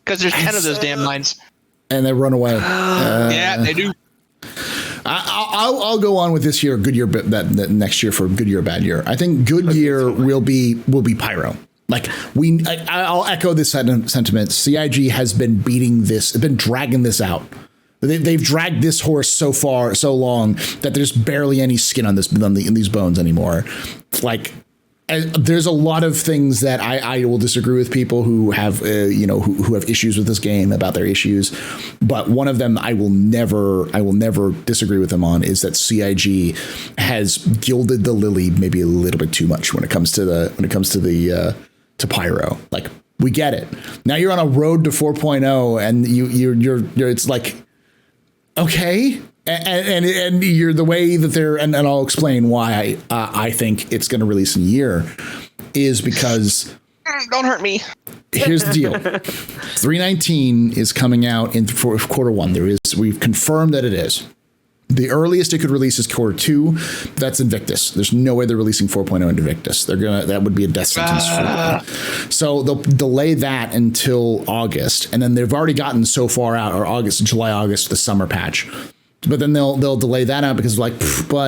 because there's 10 of those damn mines. And they run away. Yeah, they do. I'll go on with this year, good year, that next year for good year, bad year. I think good year will be Pyro. Like I'll echo this sentiment. CIG has been been dragging this out. They've dragged this horse so long that there's barely any skin on these bones anymore. Like, there's a lot of things that I will disagree with people who have who have issues with this game about their issues, but one of them I will never disagree with them on is that CIG has gilded the lily maybe a little bit too much when it comes to Pyro. Like, we get it. Now you're on a road to 4.0 and you're it's like, okay. And you're the way that they're, and I'll explain why I think it's going to release in a year is because. Don't hurt me. Here's the deal. 3.19 is coming out in quarter one. We've confirmed that it is. The earliest it could release is quarter two. That's Invictus. There's no way they're releasing 4.0 in Invictus. That would be a death sentence for them. So they'll delay that until August, and then they've already gotten so far out, or July, August, the summer patch. But then they'll delay that out because but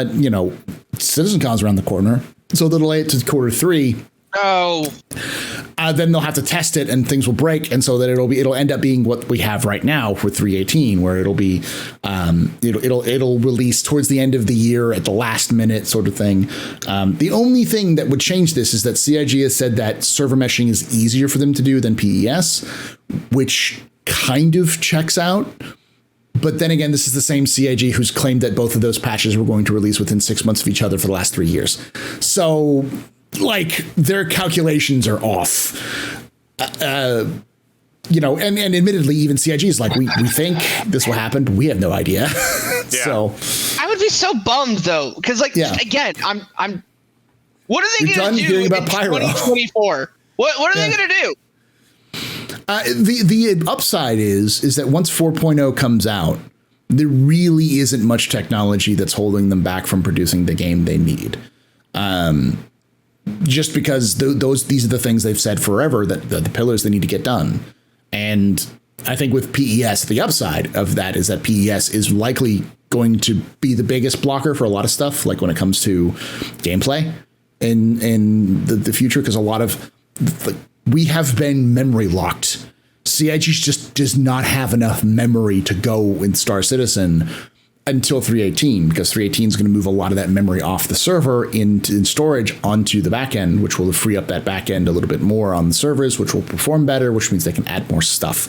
CitizenCon's around the corner, so they'll delay it to quarter three. Oh. Then they'll have to test it and things will break, and so that it'll end up being what we have right now for 3.18, where it'll be it'll release towards the end of the year at the last minute sort of thing. The only thing that would change this is that CIG has said that server meshing is easier for them to do than PES, which kind of checks out. But then again, this is the same CIG who's claimed that both of those patches were going to release within 6 months of each other for the last 3 years. So, like, their calculations are off. And admittedly, even CIG is like, we think this will happen, but we have no idea. Yeah. So I would be so bummed though, because again, I'm. What are they going to do in 2024? What are they going to do? The upside is that once 4.0 comes out, there really isn't much technology that's holding them back from producing the game they need. Just because these are the things they've said forever, that the pillars they need to get done. And I think with PES, the upside of that is that PES is likely going to be the biggest blocker for a lot of stuff, like when it comes to gameplay in the future, because a lot of we have been memory locked. CIG just does not have enough memory to go in Star Citizen until 3.18, because 3.18 is going to move a lot of that memory off the server in storage onto the back end, which will free up that back end a little bit more on the servers, which will perform better, which means they can add more stuff.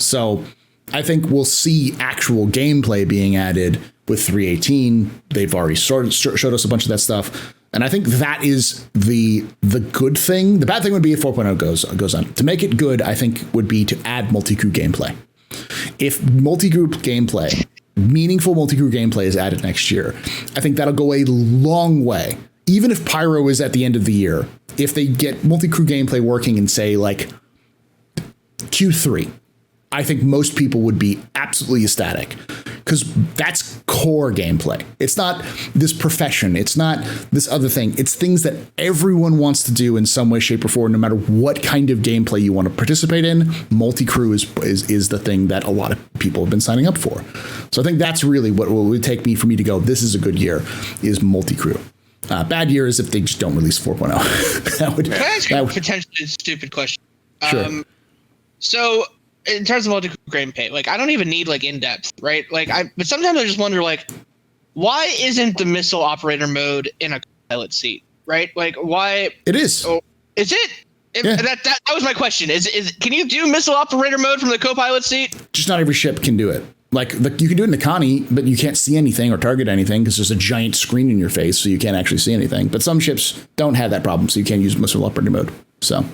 So I think we'll see actual gameplay being added with 3.18. They've already showed us a bunch of that stuff. And I think that is the good thing. The bad thing would be if 4.0 goes on. To make it good, I think would be to add multi-crew gameplay. If multi-group gameplay, meaningful multi-crew gameplay is added next year, I think that'll go a long way. Even if Pyro is at the end of the year, if they get multi-crew gameplay working in, say, like Q3, I think most people would be absolutely ecstatic, because that's core gameplay. It's not this profession. It's not this other thing. It's things that everyone wants to do in some way, shape, or form, no matter what kind of gameplay you want to participate in. Multi-crew is the thing that a lot of people have been signing up for. So I think that's really what would take for me to go, this is a good year, is multi-crew. Bad year is if they just don't release 4.0. Can I ask you a potentially stupid question? Sure. So in terms of multi-crew gameplay, like, I don't even need like in-depth, right? Like, but sometimes I just wonder, like, why isn't the missile operator mode in a pilot seat, right? Like, why? It is. Oh, is it? Yeah. That was my question. Is can you do missile operator mode from the co-pilot seat? Just not every ship can do it. Like, you can do it in the Connie, but you can't see anything or target anything because there's a giant screen in your face, so you can't actually see anything. But some ships don't have that problem, so you can't use missile operator mode. So.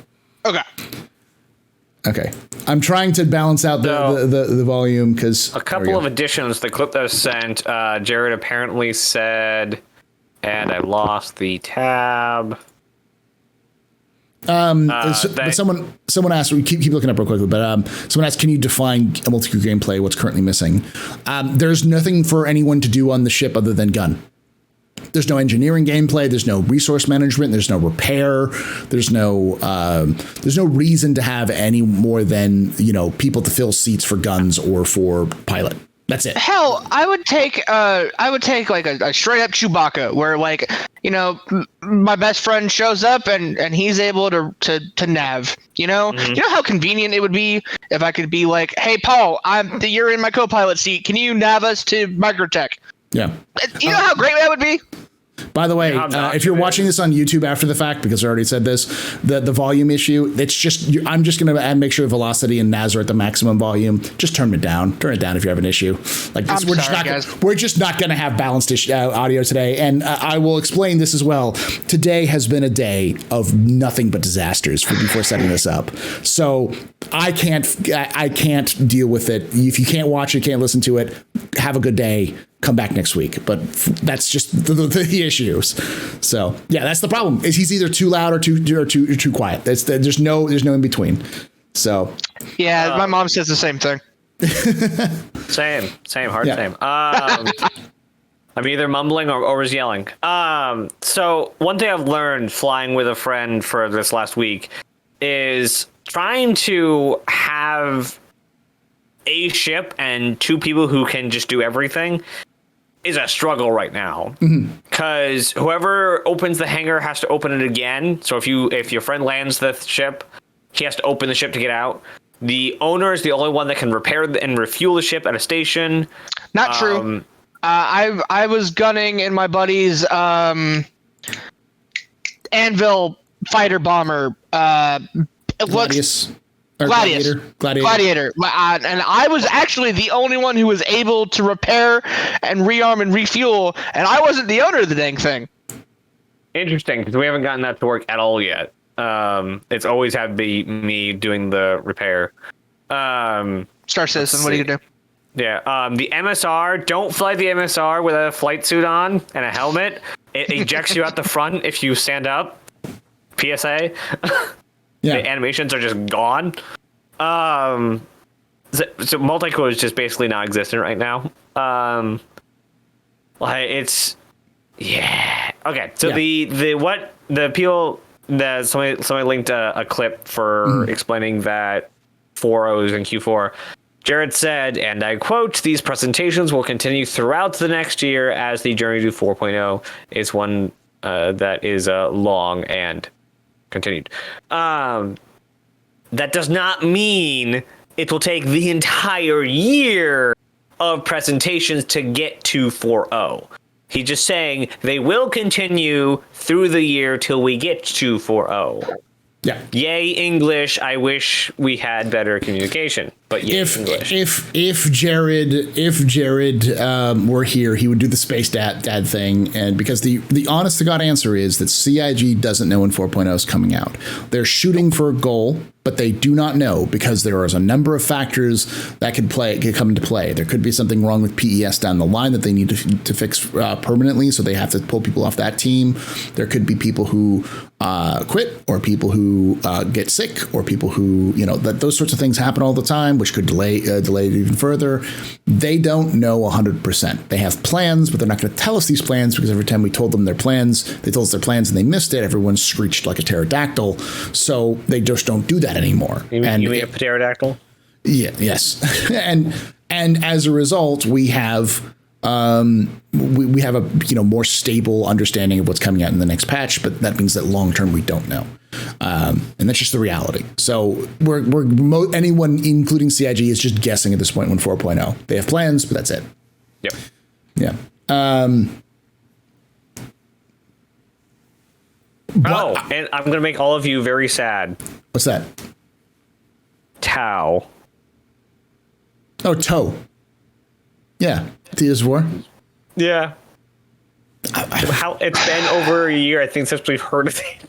Okay. I'm trying to balance out the volume, because a couple of additions. The clip that was sent, Jared apparently said, and I lost the tab. But someone asked, we keep looking up real quickly, but someone asked, can you define a multi-crew gameplay? What's currently missing? There's nothing for anyone to do on the ship other than gun. There's no engineering gameplay. There's no resource management. There's no repair. There's no reason to have any more than, people to fill seats for guns or for pilot. That's it. Hell, I would take like a straight up Chewbacca, where like my best friend shows up and he's able to nav. You know how convenient it would be if I could be like, hey Paul, you're in my co-pilot seat. Can you nav us to Microtech? Yeah. You know how great that would be. By the way, if you're watching this on YouTube after the fact, because I already said this, the volume issue, it's just, I'm just going to make sure Velocity and Naz are at the maximum volume. Just turn it down. Turn it down if you have an issue. Like this, we're just not going to have balanced audio today. And I will explain this as well. Today has been a day of nothing but disasters before setting this up. So I can't deal with it. If you can't watch it, can't listen to it, have a good day. Come back next week. But that's just the issues. So yeah, that's the problem. Is he's either too loud or too quiet. There's no in between. So yeah, my mom says the same thing. Same, same. I'm either mumbling or was yelling. So one thing I've learned flying with a friend for this last week is trying to have a ship and two people who can just do everything is a struggle right now, because whoever opens the hangar has to open it again. So if your friend lands the ship, he has to open the ship to get out. The owner is the only one that can repair and refuel the ship at a station. Not true. I was gunning in my buddy's Anvil fighter bomber. Gladiator. And I was actually the only one who was able to repair and rearm and refuel, and I wasn't the owner of the dang thing. Interesting, because we haven't gotten that to work at all yet. It's always had to be me doing the repair. Star Citizen, what do you do? Yeah, the MSR, don't fly the MSR with a flight suit on and a helmet. It ejects you out the front if you stand up. PSA. Yeah. The animations are just gone. So multi-core is just basically non-existent right now. It's okay. So somebody linked a clip for explaining that 4.0 in Q4. Jared said, and I quote, "These presentations will continue throughout the next year as the journey to 4.0 is one that is long and continued." That does not mean it will take the entire year of presentations to get to 4.0. He's just saying they will continue through the year till we get to 4.0. Yeah. Yay, English. I wish we had better communication. But yay, English. If Jared were here, he would do the space dad thing, and because the honest to God answer is that CIG doesn't know when 4.0 is coming out. They're shooting for a goal, but they do not know because there is a number of factors that could come into play. There could be something wrong with PES down the line that they need to fix permanently, so they have to pull people off that team. There could be people who quit, or people who get sick, or people who, those sorts of things happen all the time, which could delay it even further. They don't know 100%. They have plans, but they're not going to tell us these plans, because every time we told them their plans, they told us their plans and they missed it. Everyone screeched like a pterodactyl. So they just don't do that anymore. You mean a pterodactyl? Yeah. Yes. and as a result, we have we have a more stable understanding of what's coming out in the next patch, but that means that long term we don't know, and that's just the reality. So anyone, including CIG, is just guessing at this point when 4.0. They have plans, but that's it. Yep. Yeah. And I'm gonna make all of you very sad. What's that? Tau. Oh, Toe. Yeah. Theaters of War. Yeah. How it's been over a year, I think, since we've heard of it.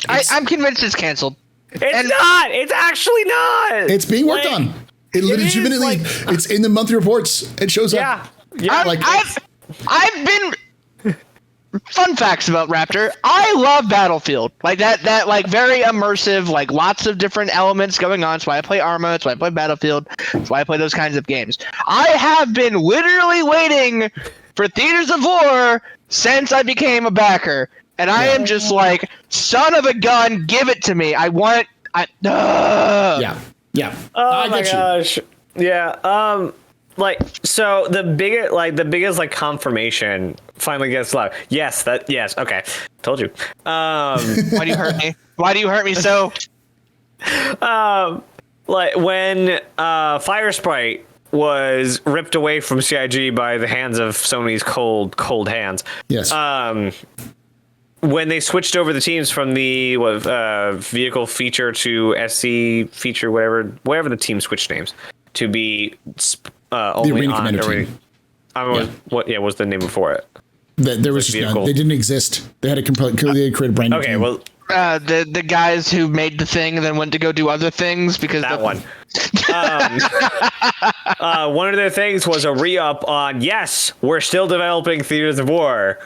I'm convinced it's canceled. It's not. It's actually not. It's being worked on. It legitimately. It's in the monthly reports. It shows up. Yeah. I've been. Fun facts about Raptor. I love Battlefield. Like that like very immersive, like lots of different elements going on. That's why I play Arma. That's why I play Battlefield. That's why I play those kinds of games. I have been literally waiting for Theaters of War since I became a backer. And I am just like, son of a gun, give it to me. Yeah. Yeah. Oh my gosh. Yeah. like, so the biggest like confirmation finally gets live. Yes, okay, told you. Why do you hurt me? Why do you hurt me so? Like when Fire Sprite was ripped away from CIG by the hands of Sony's cold hands. Yes. When they switched over the teams from the vehicle feature to SC feature, whatever the team switched names to be only Arena on Commander team. What was the name before it? There was just none. They didn't exist. They had to completely create a brand new team. Well, the guys who made the thing and then went to go do other things because that one. One of their things was a re-up on, yes, we're still developing Theaters of War.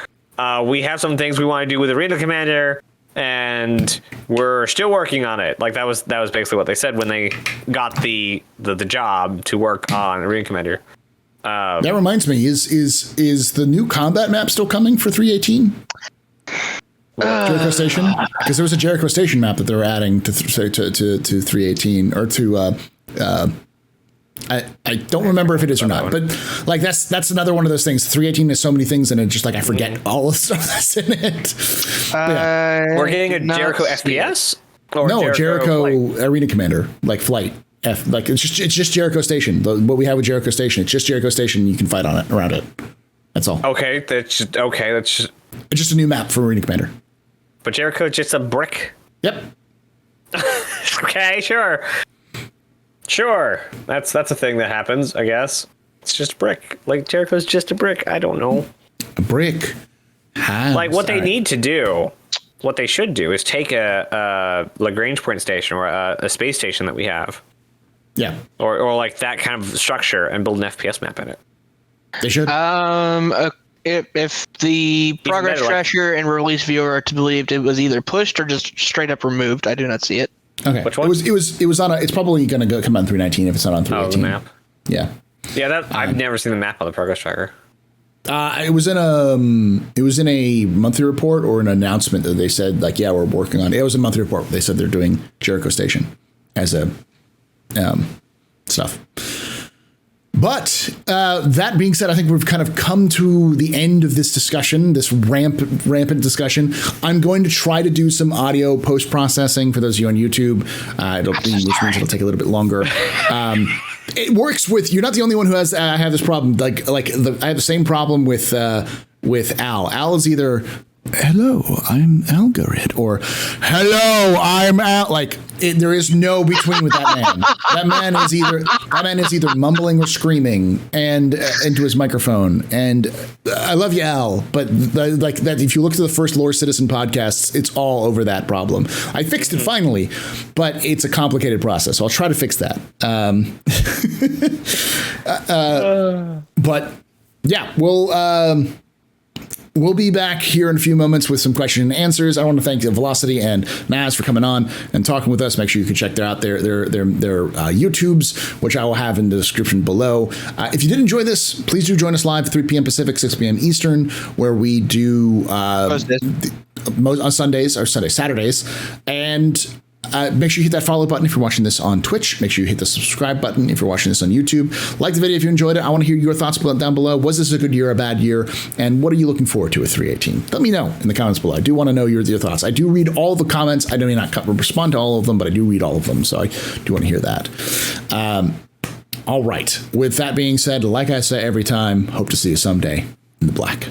We have some things we want to do with Arena Commander, and we're still working on it. Like that was basically what they said when they got the job to work on Arena Commander. That reminds me, is the new combat map still coming for 3.18? Jericho Station? Because there was a Jericho Station map that they were adding to 3.18 or to I don't remember if it is or not, but like that's another one of those things. 3.18 has so many things in it, just like I forget all the stuff that's in it. We're getting a Jericho FPS? Or no, Jericho Arena Commander, like Flight. Like it's just Jericho Station. What we have with Jericho Station, it's just Jericho Station. You can fight on it, around it. That's all. Okay, that's just it's just a new map for Arena Commander. But Jericho's just a brick. Yep. Okay, sure. That's a thing that happens, I guess. It's just a brick. Like Jericho's just a brick. I don't know. A brick. Like what they need to do, what they should do is take a Lagrange point station or a space station that we have. Yeah. Or like that kind of structure and build an FPS map in it. They should. If the progress tracker and release viewer are to be believed, it was either pushed or just straight up removed. I do not see it. Okay. Which one? It was on it's probably going to come on 3.19 if it's not on 3.18. Oh, the map. Yeah. Yeah, I've never seen the map on the progress tracker. It was in a monthly report or an announcement that they said like, yeah, we're working on it. It was a monthly report. They said they're doing Jericho Station as a stuff. But that being said, I think we've kind of come to the end of this discussion, this rampant discussion. I'm going to try to do some audio post-processing for those of you on YouTube, which means it'll take a little bit longer. It works with, you're not the only one who has have this problem. I have the same problem with Al. Al is either, hello, I'm Algorid, or hello, I'm Al. Like there is no between with that man. That man is either mumbling or screaming and into his microphone. And I love you, Al, but like that, if you look to the first Lore Citizen podcasts, it's all over that problem. I fixed it finally, but it's a complicated process. So I'll try to fix that. But yeah, we'll be back here in a few moments with some question and answers. I want to thank Velocity and Naz for coming on and talking with us. Make sure you can check out their YouTubes, which I will have in the description below. If you did enjoy this, please do join us live at 3 p.m. Pacific, 6 p.m. Eastern, where we do on Sundays or Saturdays. And make sure you hit that follow button if you're watching this on Twitch. Make sure you hit the subscribe button if you're watching this on YouTube. Like the video if you enjoyed it. I want to hear your thoughts down below. Was this a good year or a bad year? And what are you looking forward to with 3.18? Let me know in the comments below. I do want to know your thoughts. I do read all the comments. I do not respond to all of them, but I do read all of them. So I do want to hear that. All right. With that being said, like I say every time, hope to see you someday in the black.